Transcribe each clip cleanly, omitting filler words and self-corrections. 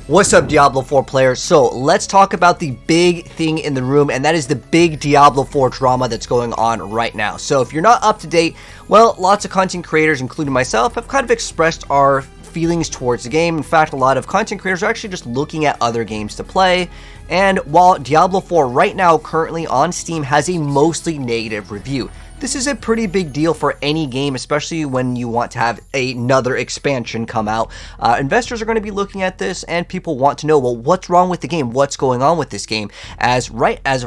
What's up, Diablo 4 players? So let's talk about the big thing in the room, and that is the big Diablo 4 drama that's going on right now. So if you're not up to date, well, lots of content creators, including myself, have kind of expressed our feelings towards the game. In fact, a lot of content creators are actually just looking at other games to play. And while Diablo 4 right now currently on Steam has a mostly negative review, this is a pretty big deal for any game, especially when you want to have another expansion come out. Investors are going to be looking at this, and people want to know, well, what's wrong with the game? What's going on with this game? As of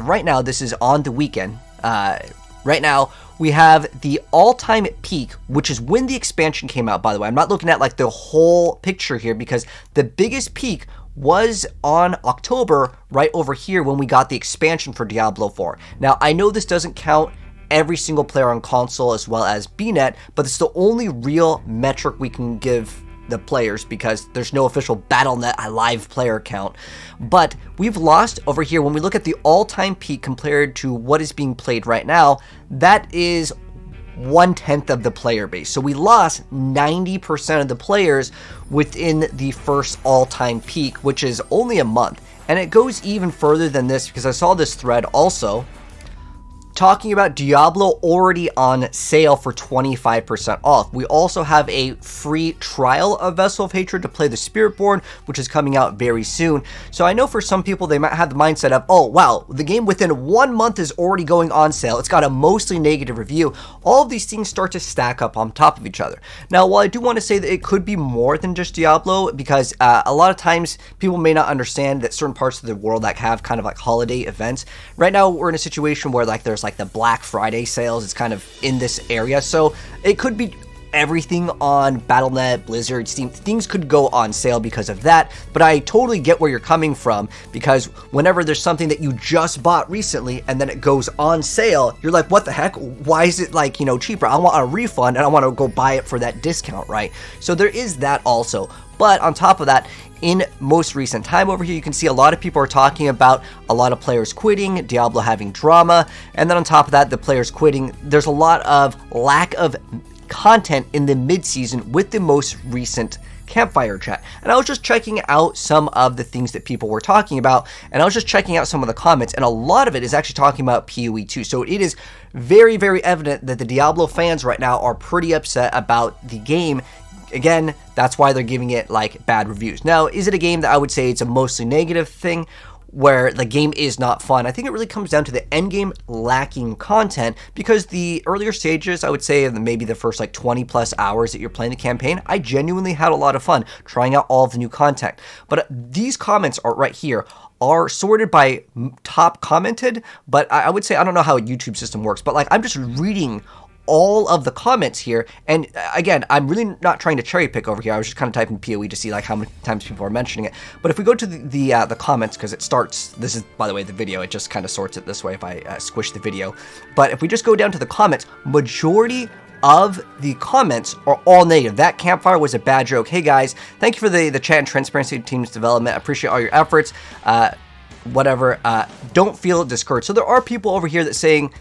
right now, this is on the weekend. Right now, we have the all-time peak, which is when the expansion came out, by the way. I'm not looking at like the whole picture here because the biggest peak was on October right over here when we got the expansion for Diablo 4. Now, I know this doesn't count every single player on console as well as BNet, but it's the only real metric we can give the players because there's no official Battle.net live player count. But we've lost over here, when we look at the all-time peak compared to what is being played right now, that is 1/10 of the player base. So we lost 90% of the players within the first all-time peak, which is only a month. And it goes even further than this because I saw this thread also talking about Diablo already on sale for 25% off. We also have a free trial of Vessel of Hatred to play the Spiritborn, which is coming out very soon. So I know for some people they might have the mindset of, oh wow, the game within 1 month is already going on sale. It's got a mostly negative review. All of these things start to stack up on top of each other. Now, while I do want to say that it could be more than just Diablo, because a lot of times people may not understand that certain parts of the world that have kind of like holiday events. Right now we're in a situation where like there's like the Black Friday sales. It's kind of in this area, so it could be everything on Battle.net, Blizzard, Steam. Things could go on sale because of that, but I totally get where you're coming from, because whenever there's something that you just bought recently and then it goes on sale, you're like, what the heck? Why is it like, cheaper? I want a refund and I want to go buy it for that discount, right? So there is that also. But on top of that, in most recent time over here, you can see a lot of people are talking about a lot of players quitting, Diablo having drama, and then on top of that, the players quitting, there's a lot of lack of content in the mid-season with the most recent Campfire chat. And I was just checking out some of the things that people were talking about, and I was just checking out some of the comments, and a lot of it is actually talking about PoE 2. So it is very, very evident that the Diablo fans right now are pretty upset about the game. Again, that's why they're giving it like bad reviews. Now, is it a game that I would say it's a mostly negative thing where the game is not fun? I think it really comes down to the end game lacking content, because the earlier stages, I would say maybe the first like 20 plus hours that you're playing the campaign, I genuinely had a lot of fun trying out all of the new content. But these comments are right here are sorted by top commented, but I would say, I don't know how a YouTube system works, but like I'm just reading all of the comments here, and again, I'm really not trying to cherry pick over here. I was just kind of typing PoE to see like how many times people are mentioning it. But if we go to the comments, because it starts, this is by the way the video, it just kind of sorts it this way if I squish the video. But if we just go down to the comments, majority of the comments are all negative. That Campfire was a bad joke. Hey guys, thank you for the chat and transparency team's development. I appreciate all your efforts. Whatever, don't feel discouraged. So there are people over here that saying,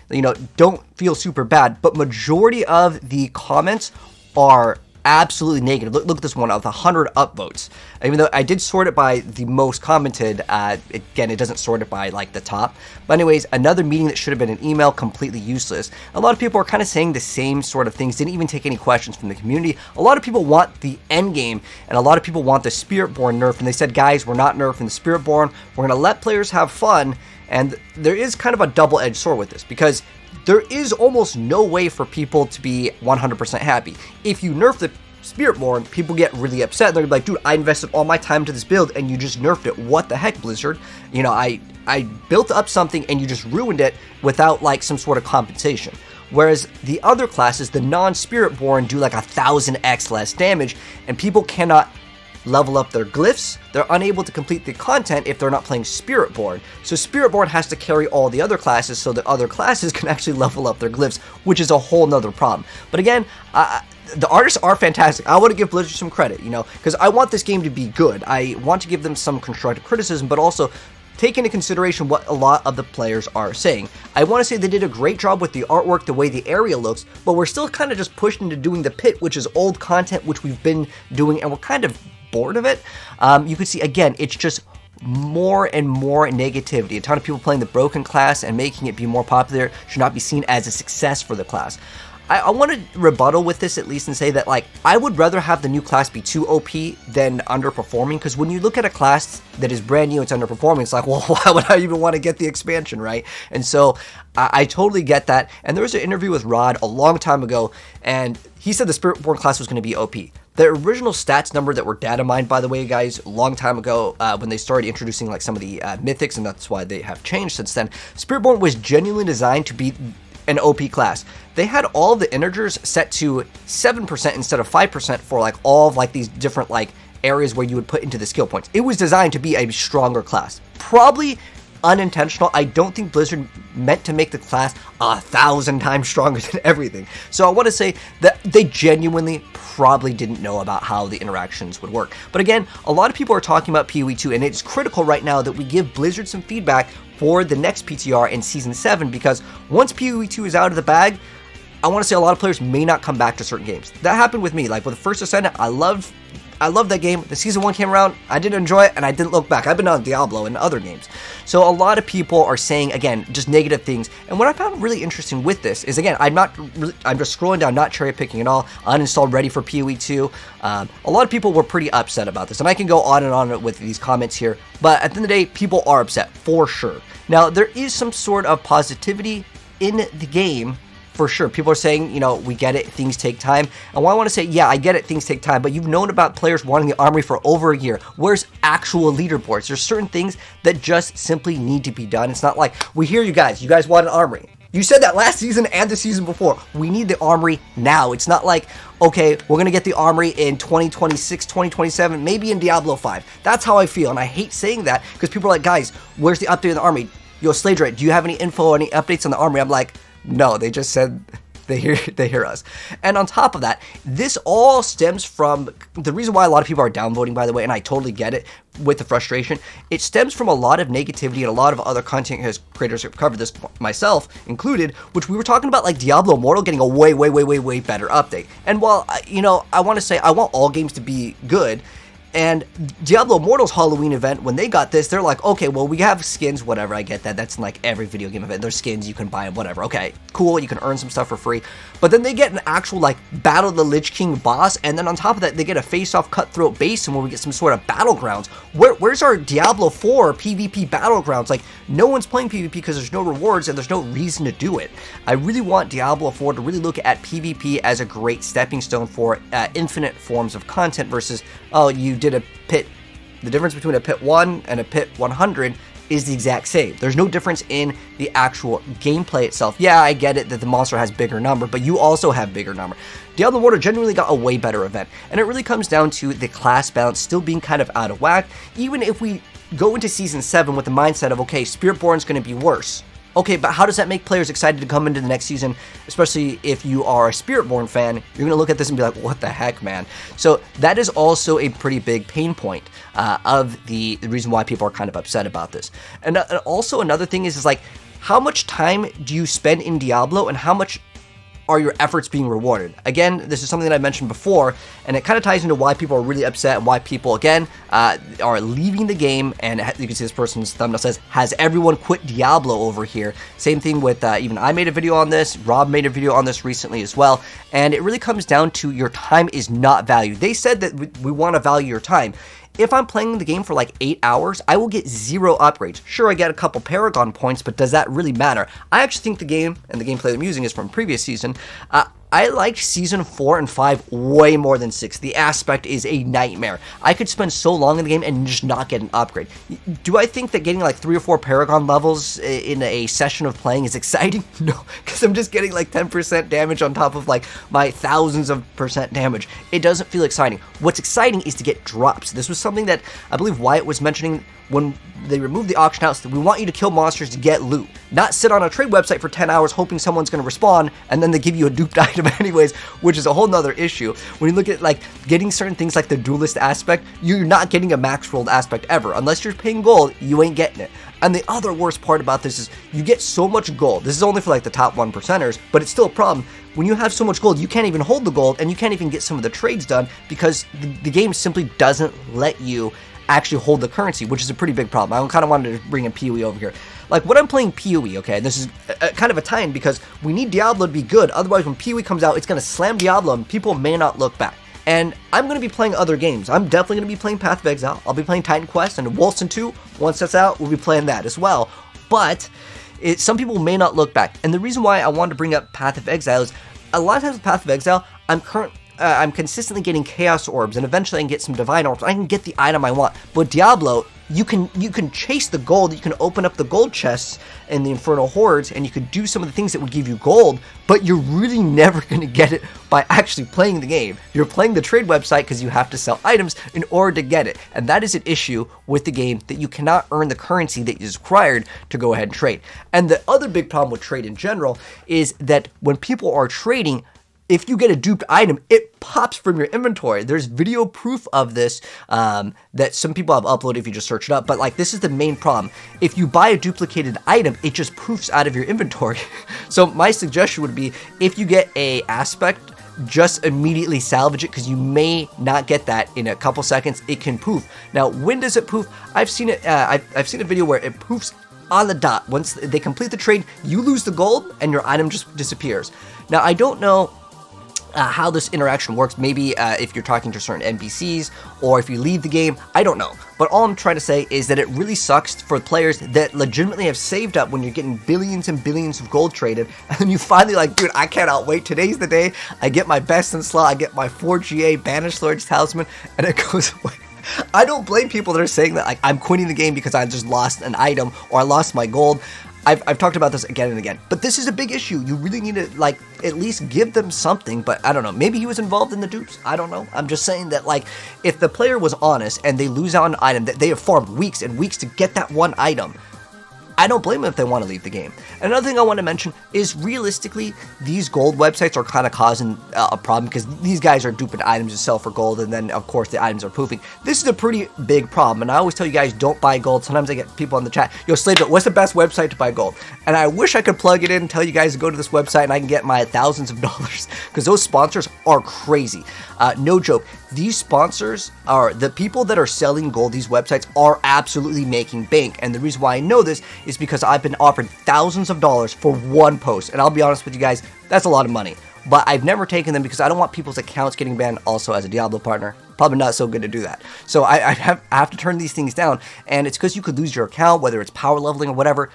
don't feel super bad, but majority of the comments are absolutely negative. Look at this one, of the 100 upvotes. Even though I did sort it by the most commented, again, it doesn't sort it by like the top. But anyways, another meeting that should have been an email, completely useless. A lot of people are kind of saying the same sort of things, didn't even take any questions from the community. A lot of people want the end game, and a lot of people want the Spiritborn nerf, and they said, guys, we're not nerfing the Spiritborn. We're going to let players have fun, and there is kind of a double-edged sword with this, because there is almost no way for people to be 100% happy. If you nerf the Spiritborn, people get really upset. They're like, dude, I invested all my time to this build and you just nerfed it. What the heck, Blizzard? I built up something and you just ruined it without like some sort of compensation. Whereas the other classes, the non-Spiritborn, do like 1000x less damage, and people cannot level up their glyphs. They're unable to complete the content if they're not playing Spiritborn. So Spiritborn has to carry all the other classes so that other classes can actually level up their glyphs, which is a whole nother problem. But again, the artists are fantastic. I want to give Blizzard some credit, because I want this game to be good. I want to give them some constructive criticism, but also take into consideration what a lot of the players are saying. I want to say they did a great job with the artwork, the way the area looks, but we're still kind of just pushed into doing the pit, which is old content, which we've been doing, and we're kind of bored of it. You can see, again, it's just more and more negativity. A ton of people playing the broken class and making it be more popular should not be seen as a success for the class. I want to rebuttal with this at least and say that, like, I would rather have the new class be too OP than underperforming, because when you look at a class that is brand new, it's underperforming, it's like, well, why would I even want to get the expansion, right? And so I totally get that. And there was an interview with Rod a long time ago, and he said the Spiritborn class was going to be OP. The original stats number that were data mined, by the way, guys, a long time ago when they started introducing like some of the mythics, and that's why they have changed since then, Spiritborn was genuinely designed to be an OP class. They had all of the integers set to 7% instead of 5% for like all of like these different like areas where you would put into the skill points. It was designed to be a stronger class. Probably unintentional. I don't think Blizzard meant to make the class 1,000 times stronger than everything. So I want to say that they genuinely probably didn't know about how the interactions would work. But again, a lot of people are talking about PoE 2, and it's critical right now that we give Blizzard some feedback for the next PTR in Season 7, because once PoE 2 is out of the bag, I want to say a lot of players may not come back to certain games. That happened with me. Like with the First Ascendant, I loved that game. The Season 1 came around, I didn't enjoy it, and I didn't look back. I've been on Diablo and other games. So a lot of people are saying, again, just negative things. And what I found really interesting with this is, again, I'm just scrolling down, not cherry picking at all, uninstalled, ready for PoE 2. A lot of people were pretty upset about this, and I can go on and on with these comments here, but at the end of the day, people are upset, for sure. Now, there is some sort of positivity in the game, for sure. People are saying, you know, we get it, things take time. And while I want to say, yeah, I get it, things take time, but you've known about players wanting the armory for over a year. Where's actual leaderboards? There's certain things that just simply need to be done. It's not like, we hear you guys want an armory. You said that last season and the season before. We need the armory now. It's not like, okay, we're going to get the armory in 2026, 2027, maybe in Diablo 5. That's how I feel, and I hate saying that because people are like, guys, where's the update on the armory? Yo, Slaydra, do you have any info or any updates on the armory? I'm like, no, they just said they hear us. And on top of that, this all stems from the reason why a lot of people are downvoting, by the way, and I totally get it with the frustration. It stems from a lot of negativity and a lot of other content creators have covered this, myself included, which we were talking about, like Diablo Immortal getting a way better update. And while, you know, I want to say I want all games to be good, and Diablo Immortal's Halloween event, when they got this, they're like, okay, well, we have skins, whatever, I get that. That's in like every video game event. There's skins, you can buy them, whatever. Okay, cool, you can earn some stuff for free. But then they get an actual, like, Battle of the Lich King boss, and then on top of that, they get a face-off cutthroat base, and where we get some sort of battlegrounds. Where's our Diablo 4 PvP battlegrounds? Like, no one's playing PvP because there's no rewards, and there's no reason to do it. I really want Diablo 4 to really look at PvP as a great stepping stone for infinite forms of content versus, oh, you did a pit. The difference between a pit 1 and a pit 100 is the exact same. There's no difference in the actual gameplay itself. Yeah, I get it that the monster has bigger number, but you also have bigger number. Diablo Immortal genuinely got a way better event, and it really comes down to the class balance still being kind of out of whack. Even if we go into Season 7 with the mindset of, okay, Spiritborn's going to be worse. Okay, but how does that make players excited to come into the next season, especially if you are a Spiritborn fan? You're going to look at this and be like, what the heck, man? So that is also a pretty big pain point of the reason why people are kind of upset about this. And also another thing is like, how much time do you spend in Diablo and how much are your efforts being rewarded? Again, this is something that I mentioned before, and it kind of ties into why people are really upset and why people, again, are leaving the game. And you can see this person's thumbnail says, has everyone quit Diablo over here? Same thing with, even I made a video on this, Rob made a video on this recently as well, and it really comes down to your time is not valued. They said that we want to value your time. If I'm playing the game for like 8 hours, I will get 0 upgrades. Sure, I get a couple Paragon points, but does that really matter? I actually think the game, and the gameplay I'm using is from previous season, I liked Season 4 and 5 way more than 6. The aspect is a nightmare. I could spend so long in the game and just not get an upgrade. Do I think that getting like 3 or 4 Paragon levels in a session of playing is exciting? No, because I'm just getting like 10% damage on top of like my thousands of percent damage. It doesn't feel exciting. What's exciting is to get drops. This was something that I believe Wyatt was mentioning when they removed the auction house, that we want you to kill monsters to get loot, not sit on a trade website for 10 hours hoping someone's going to respawn and then they give you a duped item anyways, which is a whole nother issue. When you look at like getting certain things like the duelist aspect, you're not getting a max rolled aspect ever. Unless you're paying gold, you ain't getting it. And the other worst part about this is you get so much gold. This is only for like the top 1%ers, but it's still a problem. when you have so much gold, you can't even hold the gold, and you can't even get some of the trades done because the game simply doesn't let you actually hold the currency, which is a pretty big problem. I kind of wanted to bring in PoE over here. Like, when I'm playing PoE, okay, this is kind of a tie-in because we need Diablo to be good. Otherwise, when PoE comes out, it's going to slam Diablo, and people may not look back. And I'm going to be playing other games. I'm definitely going to be playing Path of Exile. I'll be playing Titan Quest and Wolfenstein 2. Once that's out, we'll be playing that as well. But some people may not look back. And the reason why I wanted to bring up Path of Exile is a lot of times with Path of Exile, I'm consistently getting Chaos Orbs, and eventually I can get some Divine Orbs. I can get the item I want. But Diablo, you can chase the gold, you can open up the gold chests in the Infernal Hordes, and you could do some of the things that would give you gold, but you're really never going to get it by actually playing the game. You're playing the trade website because you have to sell items in order to get it, and that is an issue with the game, that you cannot earn the currency that is required to go ahead and trade. And the other big problem with trade in general is that when people are trading, if you get a duped item, it pops from your inventory. There's video proof of this that some people have uploaded if you just search it up. But like, this is the main problem. If you buy a duplicated item, it just poofs out of your inventory. So my suggestion would be, if you get a aspect, just immediately salvage it, because you may not get that in a couple seconds. It can poof. Now, when does it poof? I've seen it. I've seen a video where it poofs on the dot. Once they complete the trade, you lose the gold and your item just disappears. Now, I don't know how this interaction works. Maybe if you're talking to certain NPCs, or if you leave the game, I don't know. But all I'm trying to say is that it really sucks for players that legitimately have saved up when you're getting billions and billions of gold traded, and then you finally like, dude, I cannot wait. Today's the day. I get my best in slot, I get my 4 GA Banished Lord's Talisman, and it goes away. I don't blame people that are saying that, like, I'm quitting the game because I just lost an item or I lost my gold. I've talked about this again and again, but this is a big issue. You really need to, like, at least give them something. But I don't know, maybe he was involved in the dupes, I don't know. I'm just saying that, like, if the player was honest and they lose out on an item that they have farmed weeks and weeks to get that one item, I don't blame them if they want to leave the game. Another thing I want to mention is, realistically, these gold websites are kind of causing a problem, because these guys are duping items to sell for gold, and then, of course, the items are poofing. This is a pretty big problem, and I always tell you guys, don't buy gold. Sometimes I get people in the chat, yo, Slaydra, what's the best website to buy gold? And I wish I could plug it in and tell you guys to go to this website and I can get my thousands of dollars, because those sponsors are crazy. No joke. These sponsors are the people that are selling gold. These websites are absolutely making bank, and the reason why I know this is because I've been offered thousands of dollars for one post, and I'll be honest with you guys, that's a lot of money. But I've never taken them because I don't want people's accounts getting banned. Also, as a Diablo partner, probably not so good to do that. So I have to turn these things down, and it's because you could lose your account, whether it's power leveling or whatever.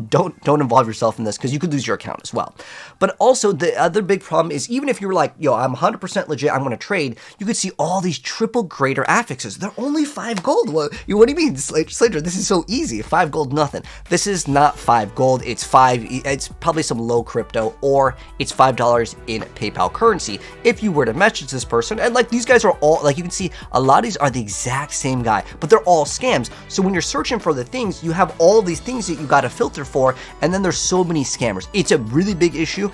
Don't involve yourself in this, because you could lose your account as well. But also, the other big problem is, even if you were like, yo, I'm 100% legit, I'm going to trade, you could see all these triple greater affixes. They're only 5 gold. What do you mean, Slaydra? This is so easy. 5 gold, nothing. This is not 5 gold. It's probably some low crypto, or it's $5 in PayPal currency. If you were to message this person, and like, these guys are all, like, you can see a lot of these are the exact same guy, but they're all scams. So when you're searching for the things, you have all these things that you got to filter for, and then there's so many scammers. It's a really big issue.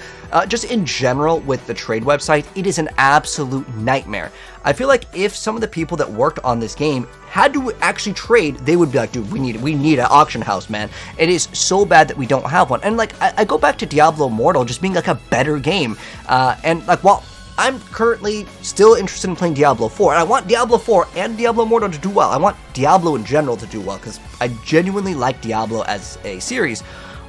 Just in general with the trade website, it is an absolute nightmare. I feel like if some of the people that worked on this game had to actually trade, they would be like, dude, we need an auction house, man. It is so bad that we don't have one. And like, I go back to Diablo Immortal just being like a better game, and like, while I'm currently still interested in playing Diablo 4, and I want Diablo 4 and Diablo Immortal to do well. I want Diablo in general to do well, because I genuinely like Diablo as a series.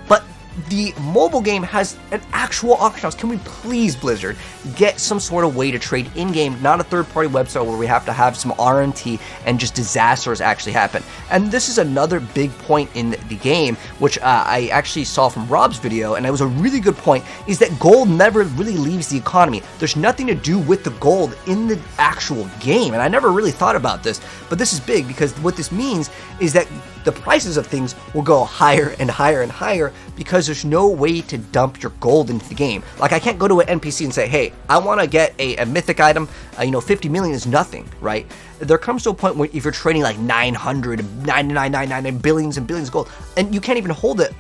But the mobile game has an actual auction house. Can we please, Blizzard, get some sort of way to trade in-game, not a third-party website where we have to have some RNT and just disasters actually happen. And this is another big point in the game, which I actually saw from Rob's video, and it was a really good point, is that gold never really leaves the economy. There's nothing to do with the gold in the actual game, and I never really thought about this, but this is big, because what this means is that the prices of things will go higher and higher and higher, because there's no way to dump your gold into the game. Like, I can't go to an NPC and say, hey, I want to get a mythic item, 50 million is nothing, right? There comes to a point where if you're trading like 999 billions and billions of gold, and you can't even hold it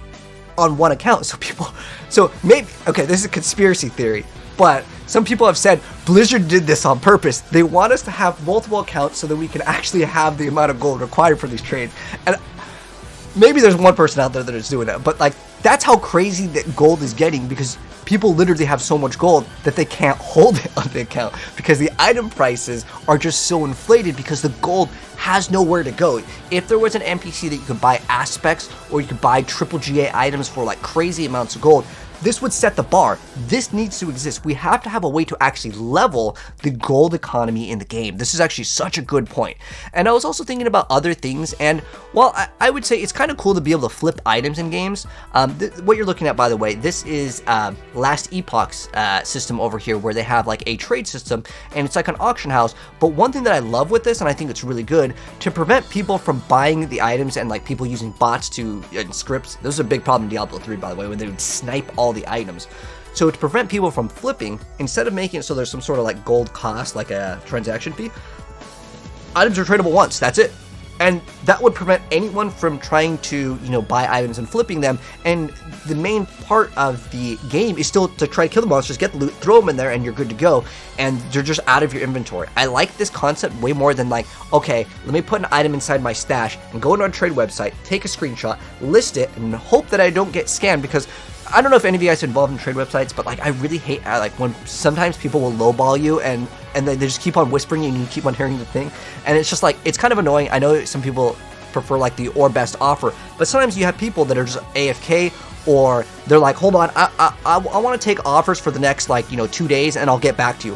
on one account. So maybe, okay, this is a conspiracy theory, but some people have said Blizzard did this on purpose. They want us to have multiple accounts so that we can actually have the amount of gold required for these trades. And maybe there's one person out there that is doing that, but like, that's how crazy that gold is getting, because people literally have so much gold that they can't hold it on the account because the item prices are just so inflated because the gold has nowhere to go. If there was an NPC that you could buy aspects or you could buy triple GA items for like crazy amounts of gold, this would set the bar. This needs to exist. We have to have a way to actually level the gold economy in the game. This is actually such a good point. And I was also thinking about other things, and well, I would say it's kind of cool to be able to flip items in games. What you're looking at, by the way, this is Last Epoch's system over here, where they have like a trade system, and it's like an auction house. But one thing that I love with this, and I think it's really good, to prevent people from buying the items and like people using bots to and scripts. This is a big problem in Diablo 3, by the way, when they would snipe all the items. So to prevent people from flipping, instead of making it so there's some sort of like gold cost, like a transaction fee, items are tradable once, that's it. And that would prevent anyone from trying to, you know, buy items and flipping them. And the main part of the game is still to try to kill the monsters, get the loot, throw them in there, and you're good to go. And they're just out of your inventory. I like this concept way more than like, okay, let me put an item inside my stash and go into a trade website, take a screenshot, list it, and hope that I don't get scammed. Because I don't know if any of you guys are involved in trade websites, but like I really hate like when sometimes people will lowball you and they just keep on whispering and you keep on hearing the thing, and it's just like, it's kind of annoying. I know some people prefer like the or best offer, but sometimes you have people that are just AFK, or they're like, hold on, I want to take offers for the next, like, you know, 2 days and I'll get back to you.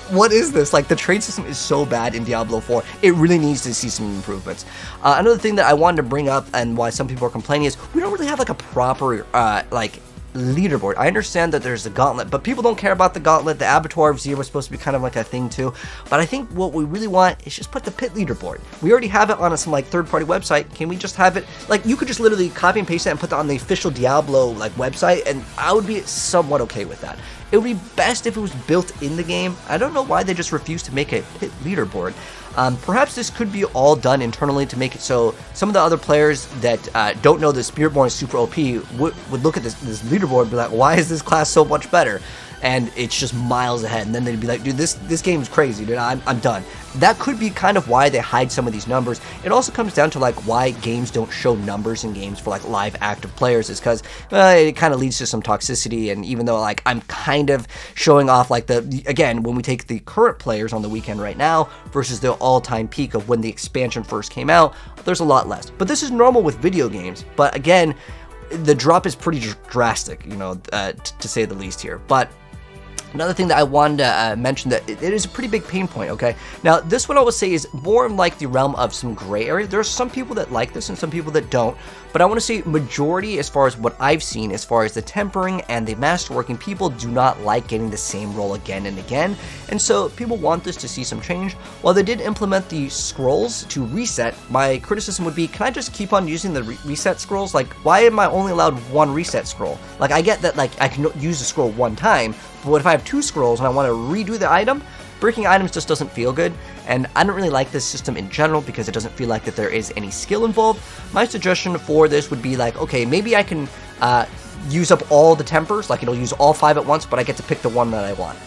What is this? Like, the trade system is so bad in Diablo 4. It really needs to see some improvements. Another thing that I wanted to bring up, and why some people are complaining, is we don't really have like a proper like leaderboard. I understand that there's the gauntlet, but people don't care about the gauntlet. The abattoir of Zero is supposed to be kind of like a thing too, but I think what we really want is just put the pit leaderboard. We already have it on some like third-party website. Can we just have it, like, you could just literally copy and paste that and put that on the official Diablo like website, and I would be somewhat okay with that. It would be best if it was built in the game. I don't know why they just refuse to make a pit leaderboard. Perhaps this could be all done internally to make it so some of the other players that don't know that Spiritborn is super OP would look at this leaderboard and be like, why is this class so much better? And it's just miles ahead, and then they'd be like, dude, this game is crazy, dude, I'm done. That could be kind of why they hide some of these numbers. It also comes down to like why games don't show numbers in games for like live active players, is because it kind of leads to some toxicity. And even though like I'm kind of showing off like again, when we take the current players on the weekend right now versus the all-time peak of when the expansion first came out, there's a lot less. But this is normal with video games, but again, the drop is pretty drastic, you know, to say the least here. But another thing that I wanted to mention, that it is a pretty big pain point, okay? Now, this one I would say is more in like the realm of some gray area. There are some people that like this and some people that don't, but I want to say majority, as far as what I've seen, as far as the tempering and the masterworking, people do not like getting the same roll again and again, and so people want this to see some change. While they did implement the scrolls to reset, my criticism would be, can I just keep on using the reset scrolls? Like, why am I only allowed one reset scroll? Like, I get that like I can use the scroll one time, but what if I have 2 scrolls and I want to redo the item? Breaking items just doesn't feel good, and I don't really like this system in general because it doesn't feel like that there is any skill involved. My suggestion for this would be like, okay, maybe I can use up all the tempers, like it'll use all 5 at once, but I get to pick the one that I want.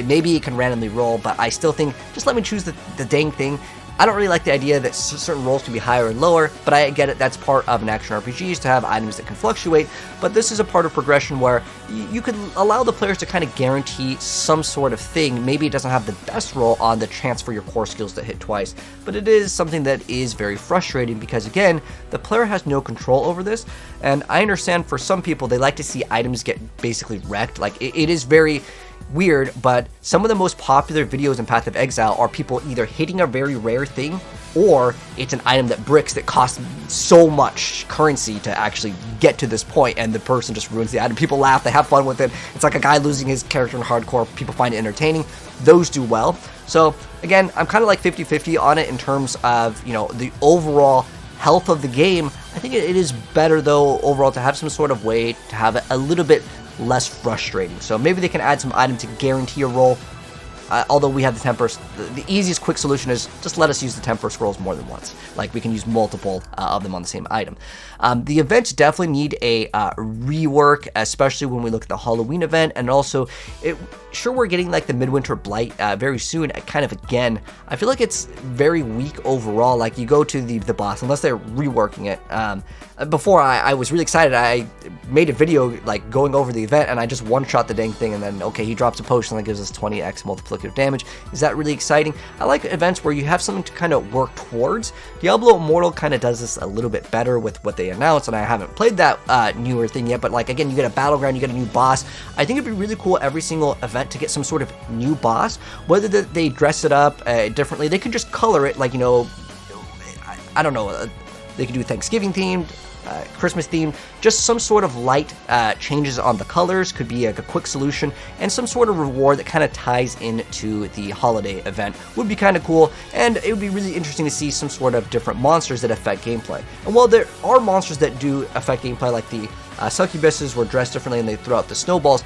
Maybe it can randomly roll, but I still think, just let me choose the dang thing. I don't really like the idea that certain rolls can be higher and lower, but I get it, that's part of an action RPG, is to have items that can fluctuate, but this is a part of progression where you could allow the players to kind of guarantee some sort of thing. Maybe it doesn't have the best roll on the chance for your core skills to hit twice, but it is something that is very frustrating because, again, the player has no control over this, and I understand for some people, they like to see items get basically wrecked. Like, it is very weird, but some of the most popular videos in Path of Exile are people either hitting a very rare thing, or it's an item that bricks that costs so much currency to actually get to this point, and the person just ruins the item. People laugh, they have fun with it. It's like a guy losing his character in hardcore. People find it entertaining. Those do well. So again, I'm kind of like 50-50 on it in terms of, you know, the overall health of the game. I think it is better though overall to have some sort of way to have it a little bit less frustrating. So maybe they can add some item to guarantee a roll. Although we have the temper, the easiest quick solution is just let us use the temper scrolls more than once. Like we can use multiple of them on the same item. The events definitely need a rework, especially when we look at the Halloween event, and also sure, we're getting like the Midwinter Blight very soon. Kind of again, I feel like it's very weak overall. Like you go to the boss, unless they're reworking it. Before I was really excited. I made a video like going over the event, and I just one-shot the dang thing, and then okay, he drops a potion that gives us 20x multiplicative damage. Is that really exciting? I like events where you have something to kind of work towards. Diablo Immortal kind of does this a little bit better with what they announced, and I haven't played that newer thing yet. But like again, you get a battleground, you get a new boss. I think it'd be really cool every single event to get some sort of new boss, whether they dress it up differently. They could just color it, like, you know, I don't know, they could do Thanksgiving themed, Christmas themed, just some sort of light changes on the colors could be like a quick solution, and some sort of reward that kind of ties into the holiday event would be kind of cool. And it would be really interesting to see some sort of different monsters that affect gameplay. And while there are monsters that do affect gameplay, like the succubuses were dressed differently and they throw out the snowballs,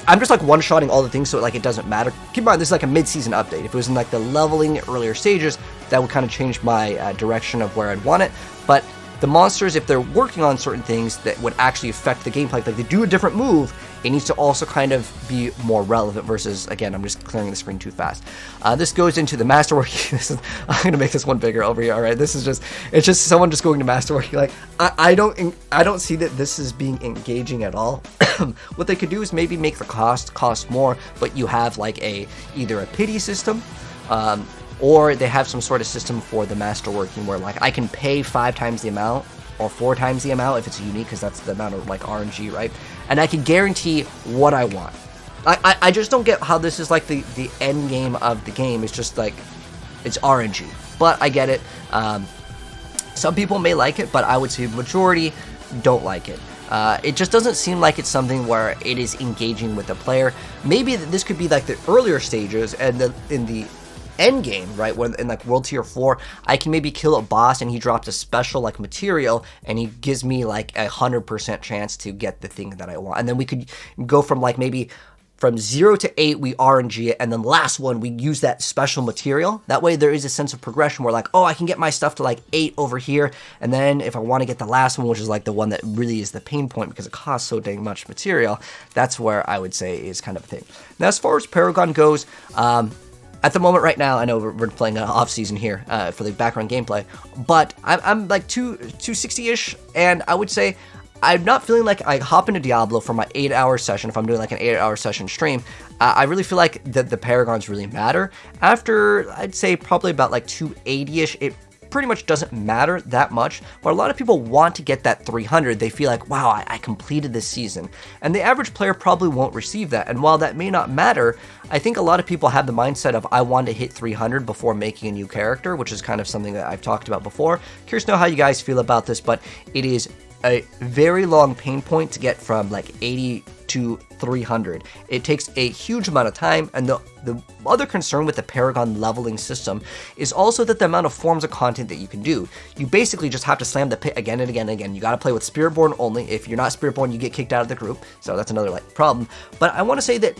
I'm just like one-shotting all the things, so like it doesn't matter. Keep in mind, this is like a mid-season update. If it was in like the leveling earlier stages, that would kind of change my direction of where I'd want it. But the monsters, if they're working on certain things that would actually affect the gameplay, like they do a different move, it needs to also kind of be more relevant versus, again, I'm just clearing the screen too fast. This goes into the masterwork. I'm going to make this one bigger over here, all right? This is just, it's just someone just going to masterwork. Like, I don't see that this is being engaging at all. What they could do is maybe make the cost more, but you have like either a pity system, or they have some sort of system for the masterworking where like I can pay 5 times the amount or 4 times the amount if it's unique, because that's the amount of like RNG, right? And I can guarantee what I want. I just don't get how this is like the end game of the game. It's just like it's RNG, but I get it. Some people may like it, but I would say the majority don't like it. It just doesn't seem like it's something where it is engaging with the player. Maybe this could be like the earlier stages, and in the end game, right, when in like World Tier 4, I can maybe kill a boss and he drops a special like material and he gives me like 100% chance to get the thing that I want. And then we could go from like maybe from 0 to 8, we RNG it, and then last one, we use that special material. That way there is a sense of progression where like, oh, I can get my stuff to like 8 over here, and then if I want to get the last one, which is like the one that really is the pain point because it costs so dang much material, that's where I would say is kind of a thing. Now, as far as Paragon goes, at the moment right now, I know we're playing an off-season here for the background gameplay, but I'm like 260-ish, and I would say I'm not feeling like I hop into Diablo for my 8-hour session. If I'm doing like an 8-hour session stream, I really feel like the Paragons really matter. After, I'd say probably about like 280-ish, it pretty much doesn't matter that much, but a lot of people want to get that 300. They feel like, wow, I completed this season, and the average player probably won't receive that. And while that may not matter, I think a lot of people have the mindset of, I want to hit 300 before making a new character, which is kind of something that I've talked about before. Curious to know how you guys feel about this, but it is a very long pain point to get from like 80 to 300. It takes a huge amount of time, and the other concern with the Paragon leveling system is also that the amount of forms of content that you can do. You basically just have to slam the pit again and again and again. You got to play with Spiritborn only. If you're not Spiritborn, you get kicked out of the group, so that's another like problem. But I want to say that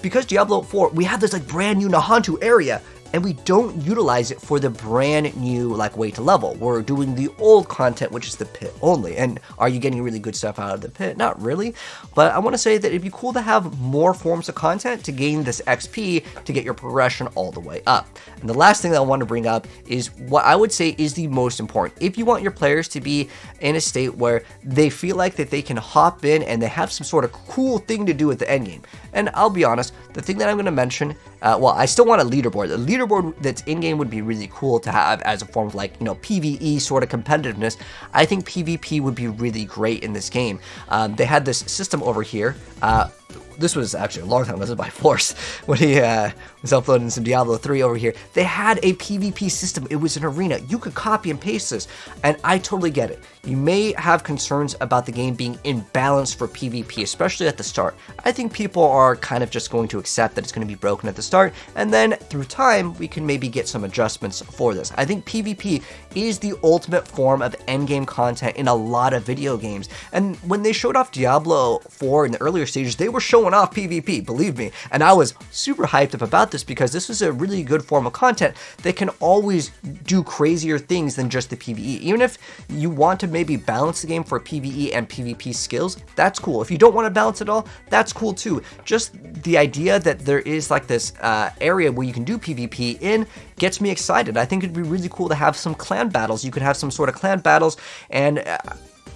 because Diablo 4, we have this like brand new Nahantu area, and we don't utilize it for the brand new like way to level. We're doing the old content, which is the pit only. And are you getting really good stuff out of the pit? Not really. But I want to say that it'd be cool to have more forms of content to gain this XP to get your progression all the way up. And the last thing that I want to bring up is what I would say is the most important. If you want your players to be in a state where they feel like that they can hop in and they have some sort of cool thing to do at the end game. And I'll be honest, the thing that I'm going to mention, well, I still want a leaderboard. The leaderboard that's in-game would be really cool to have as a form of like, you know, PvE sort of competitiveness. I think PvP would be really great in this game. They had this system over here. This was actually a long time. This is by Force when he was uploading some Diablo 3 over here. They had a PvP system. It was an arena. You could copy and paste this, and I totally get it. You may have concerns about the game being imbalanced for PvP, especially at the start. I think people are kind of just going to accept that it's going to be broken at the start, and then through time, we can maybe get some adjustments for this. I think PvP is the ultimate form of endgame content in a lot of video games, and when they showed off Diablo 4 in the earlier stages, they were were showing off PvP, believe me. And I was super hyped up about this because this was a really good form of content that can always do crazier things than just the PvE. Even if you want to maybe balance the game for PvE and PvP skills, that's cool. If you don't want to balance it all, that's cool too. Just the idea that there is like this area where you can do PvP in gets me excited. I think it'd be really cool to have some clan battles. You could have some sort of clan battles, and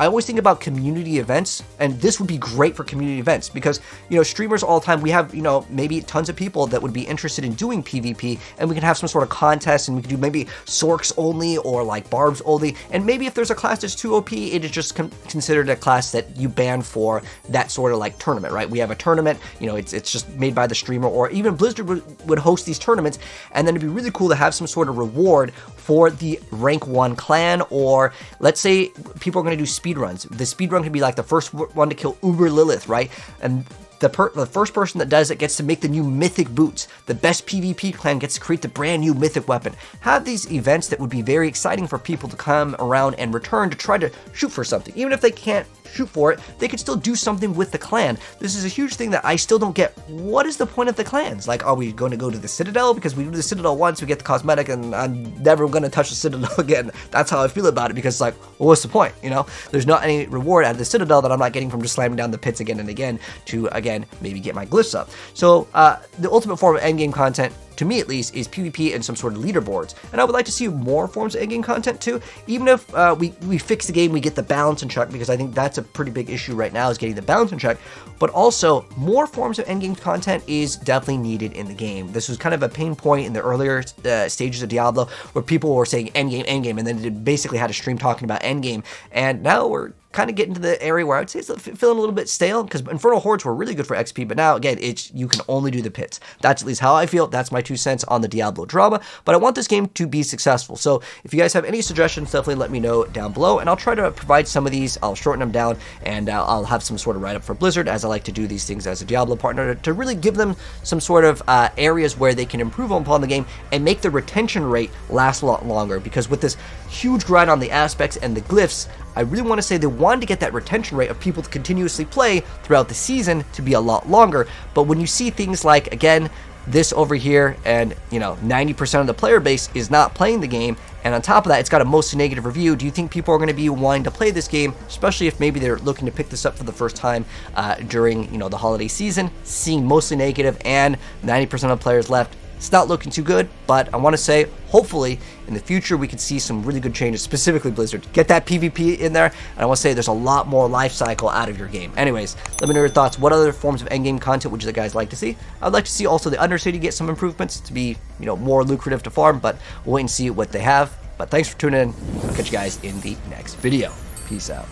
I always think about community events, and this would be great for community events because, you know, streamers all the time, we have, you know, maybe tons of people that would be interested in doing PvP, and we can have some sort of contest, and we can do maybe Sorks only or like Barbs only, and maybe if there's a class that's too OP, it is just considered a class that you ban for that sort of like tournament, right? We have a tournament, you know, it's just made by the streamer, or even Blizzard would host these tournaments, and then it'd be really cool to have some sort of reward for the rank 1 clan, or let's say people are going to do speedruns. The speedrun could be like the first one to kill Uber Lilith, right? And the first person that does it gets to make the new mythic boots. The best PvP clan gets to create the brand new mythic weapon. Have these events that would be very exciting for people to come around and return to try to shoot for something. Even if they can't shoot for it, they could still do something with the clan. This is a huge thing that I still don't get. What is the point of the clans? Like, are we going to go to the Citadel? Because we do the Citadel once, we get the cosmetic, and I'm never going to touch the Citadel again. That's how I feel about it, because it's like, well, what's the point? You know, there's not any reward out of the Citadel that I'm not getting from just slamming down the pits again and again to, again, maybe get my glyphs up. So the ultimate form of endgame content, to me at least, is PvP and some sort of leaderboards. And I would like to see more forms of endgame content too. Even if we fix the game, we get the balance in check, because I think that's a pretty big issue right now, is getting the balance in check. But also, more forms of endgame content is definitely needed in the game. This was kind of a pain point in the earlier stages of Diablo, where people were saying endgame, and then it basically had a stream talking about endgame. And now we're kind of getting to the area where I would say it's feeling a little bit stale, because Infernal Hordes were really good for XP, but now, again, you can only do the pits. That's at least how I feel. That's my 2 cents on the Diablo drama, but I want this game to be successful. So if you guys have any suggestions, definitely let me know down below, and I'll try to provide some of these. I'll shorten them down, and I'll have some sort of write-up for Blizzard, as I like to do these things as a Diablo partner, to really give them some sort of areas where they can improve upon the game and make the retention rate last a lot longer, because with this huge grind on the aspects and the glyphs, I really want to say they wanted to get that retention rate of people to continuously play throughout the season to be a lot longer. But when you see things like, again, this over here, and, you know, 90% of the player base is not playing the game, and on top of that, it's got a mostly negative review, do you think people are going to be wanting to play this game, especially if maybe they're looking to pick this up for the first time during, you know, the holiday season, seeing mostly negative and 90% of players left? It's not looking too good, but I want to say, hopefully, in the future, we can see some really good changes, specifically Blizzard. Get that PvP in there, and I want to say there's a lot more life cycle out of your game. Anyways, let me know your thoughts. What other forms of endgame content would you guys like to see? I'd like to see also the Undercity get some improvements to be, you know, more lucrative to farm, but we'll wait and see what they have. But thanks for tuning in. I'll catch you guys in the next video. Peace out.